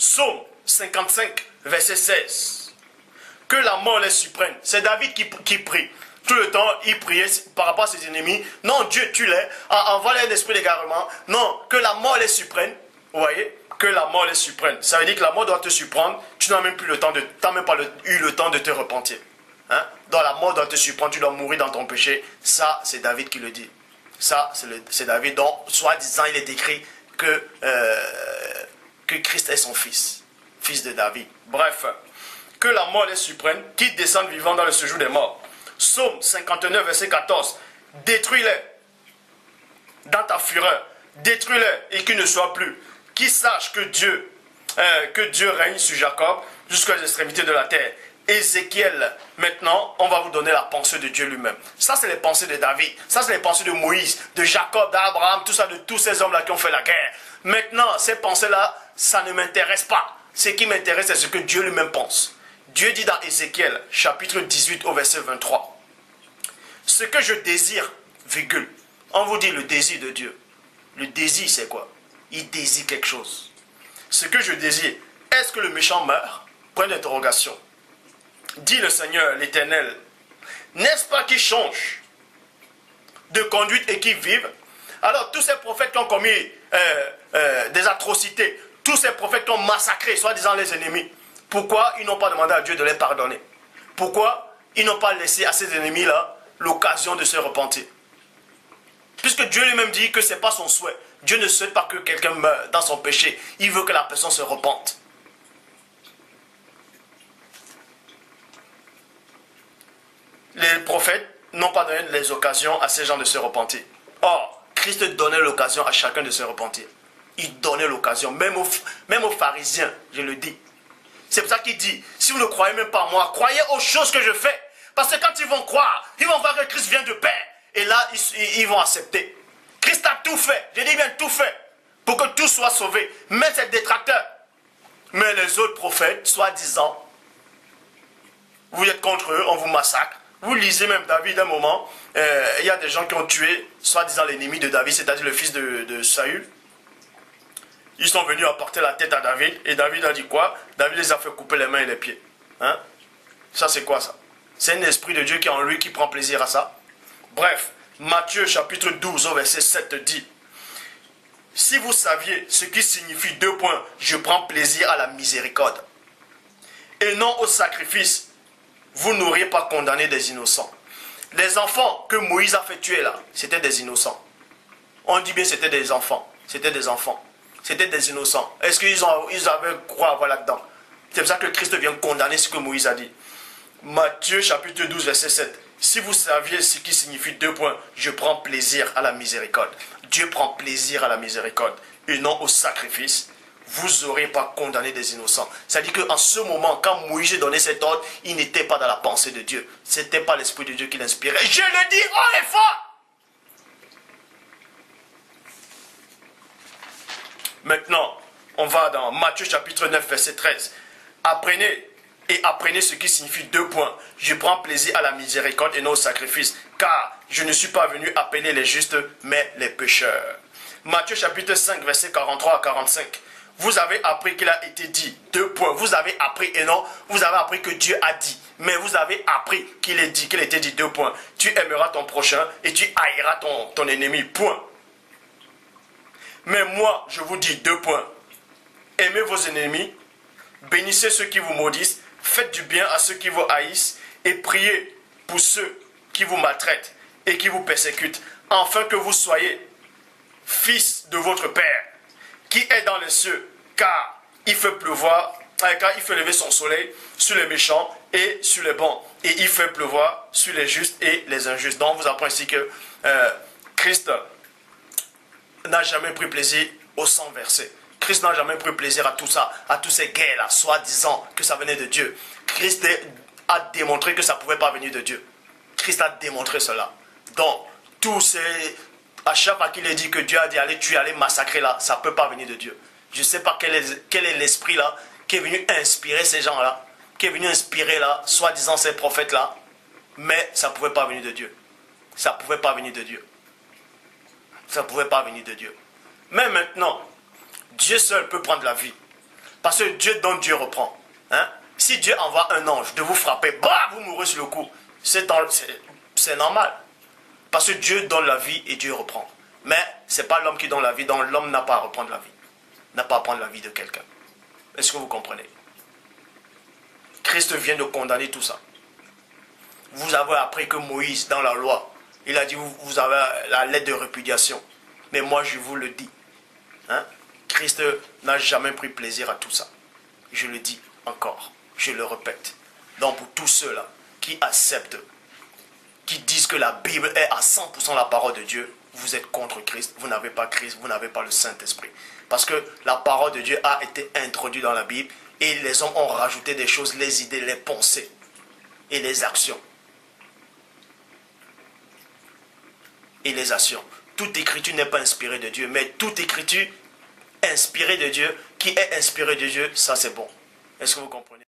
Psaume 55, verset 16. Que la mort les surprenne. C'est David qui prie. Tout le temps, il priait par rapport à ses ennemis. Non, Dieu, tue-les. Envoie-les un esprit d'égarement. Non, que la mort les surprenne. Vous voyez? Que la mort les surprenne. Ça veut dire que la mort doit te surprendre. Tu n'as même plus le temps de... Tu n'as même pas eu le temps de te repentir. Hein? Dans la mort doit te surprendre. Tu dois mourir dans ton péché. Ça, c'est David qui le dit. Ça, c'est David dont, soi-disant, il est écrit que Christ est son fils. Fils de David. Bref. Que la mort les surprenne. Qui descendent vivants dans le séjour des morts. Psaume 59, verset 14. Détruis-les dans ta fureur. Détruis-les et qu'ils ne soient plus. Qui sache que Dieu règne sur Jacob jusqu'aux extrémités de la terre. Ézéchiel, maintenant, on va vous donner la pensée de Dieu lui-même. Ça, c'est les pensées de David. Ça, c'est les pensées de Moïse, de Jacob, d'Abraham, tout ça, de tous ces hommes-là qui ont fait la guerre. Maintenant, ces pensées-là, ça ne m'intéresse pas. Ce qui m'intéresse, c'est ce que Dieu lui-même pense. Dieu dit dans Ézéchiel, chapitre 18, au verset 23. Ce que je désire, virgule. On vous dit le désir de Dieu. Le désir, c'est quoi? Il désire quelque chose. Ce que je désire, est-ce que le méchant meurt? Point d'interrogation. Dit le Seigneur, l'Éternel. N'est-ce pas qu'il change de conduite et qu'il vive? Alors, tous ces prophètes qui ont commis des atrocités, tous ces prophètes qui ont massacré, soi-disant les ennemis, pourquoi ils n'ont pas demandé à Dieu de les pardonner? Pourquoi ils n'ont pas laissé à ces ennemis-là l'occasion de se repentir? Puisque Dieu lui-même dit que ce n'est pas son souhait. Dieu ne souhaite pas que quelqu'un meure dans son péché. Il veut que la personne se repente. Les prophètes n'ont pas donné les occasions à ces gens de se repentir. Or, Christ donnait l'occasion à chacun de se repentir. Il donnait l'occasion, même aux pharisiens, je le dis. C'est pour ça qu'il dit, si vous ne croyez même pas en moi, croyez aux choses que je fais. Parce que quand ils vont croire, ils vont voir que Christ vient de Père. Et là, ils vont accepter. Christ a tout fait, je dis bien tout fait, pour que tout soit sauvé. Mais c'est détracteur. Mais les autres prophètes, soi-disant, vous êtes contre eux, on vous massacre. Vous lisez même David un moment, il y a des gens qui ont tué, soi-disant l'ennemi de David, c'est-à-dire le fils de Saül. Ils sont venus apporter la tête à David, et David a dit quoi? David les a fait couper les mains et les pieds. Hein? Ça c'est quoi ça? C'est un esprit de Dieu qui est en lui, qui prend plaisir à ça. Bref, Matthieu chapitre 12 au verset 7 dit, si vous saviez ce qui signifie deux points, je prends plaisir à la miséricorde, et non au sacrifice, vous n'auriez pas condamné des innocents. Les enfants que Moïse a fait tuer là, c'était des innocents. On dit bien c'était des enfants. C'était des enfants. C'était des innocents. Est-ce qu'ils avaient quoi à voir là-dedans? C'est pour ça que Christ vient condamner ce que Moïse a dit. Matthieu chapitre 12 verset 7. Si vous saviez ce qui signifie deux points, je prends plaisir à la miséricorde. Dieu prend plaisir à la miséricorde et non au sacrifice. Vous n'aurez pas condamné des innocents. C'est-à-dire qu'en ce moment, quand Moïse donnait cet ordre, il n'était pas dans la pensée de Dieu. Ce n'était pas l'Esprit de Dieu qui l'inspirait. Je le dis haut et fort. Maintenant, on va dans Matthieu chapitre 9, verset 13. Apprenez ce qui signifie deux points. Je prends plaisir à la miséricorde et non au sacrifice, car je ne suis pas venu appeler les justes, mais les pécheurs. Matthieu chapitre 5, verset 43 à 45. Vous avez appris qu'il a été dit, deux points. Vous avez appris et non, vous avez appris que Dieu a dit. Mais vous avez appris qu'il a été dit, deux points. Tu aimeras ton prochain et tu haïras ton ennemi, point. Mais moi, je vous dis deux points. Aimez vos ennemis, bénissez ceux qui vous maudissent, faites du bien à ceux qui vous haïssent et priez pour ceux qui vous maltraitent et qui vous persécutent, afin que vous soyez fils de votre Père, qui est dans les cieux, car il fait pleuvoir, car il fait lever son soleil sur les méchants et sur les bons, et il fait pleuvoir sur les justes et les injustes. Donc, on vous apprend ici que Christ n'a jamais pris plaisir au sang versé. Christ n'a jamais pris plaisir à tout ça, à tous ces guerres-là, soi-disant que ça venait de Dieu. Christ a démontré que ça ne pouvait pas venir de Dieu. Christ a démontré cela. Donc, à chaque fois qu'il est dit que Dieu a dit allez tuer, allez massacrer là, ça ne peut pas venir de Dieu. Je ne sais pas quel est l'esprit là qui est venu inspirer ces gens-là, qui est venu inspirer là, soi-disant ces prophètes-là, mais ça ne pouvait pas venir de Dieu. Ça ne pouvait pas venir de Dieu. Ça ne pouvait pas venir de Dieu. Mais maintenant, Dieu seul peut prendre la vie. Parce que Dieu donne, Dieu reprend. Hein? Si Dieu envoie un ange de vous frapper, bah, vous mourrez sur le coup. C'est normal. Parce que Dieu donne la vie et Dieu reprend. Mais ce n'est pas l'homme qui donne la vie, donc l'homme n'a pas à reprendre la vie. N'a pas à prendre la vie de quelqu'un. Est-ce que vous comprenez? Christ vient de condamner tout ça. Vous avez appris que Moïse, dans la loi, il a dit, vous avez la lettre de répudiation. Mais moi, je vous le dis. Hein? Christ n'a jamais pris plaisir à tout ça. Je le dis encore. Je le répète. Donc, pour tous ceux-là qui acceptent, qui disent que la Bible est à 100% la parole de Dieu, vous êtes contre Christ. Vous n'avez pas Christ, vous n'avez pas le Saint-Esprit. Parce que la parole de Dieu a été introduite dans la Bible et les hommes ont rajouté des choses, les idées, les pensées et les actions. Et les actions. Toute écriture n'est pas inspirée de Dieu, mais toute écriture inspirée de Dieu, qui est inspirée de Dieu, ça c'est bon. Est-ce que vous comprenez?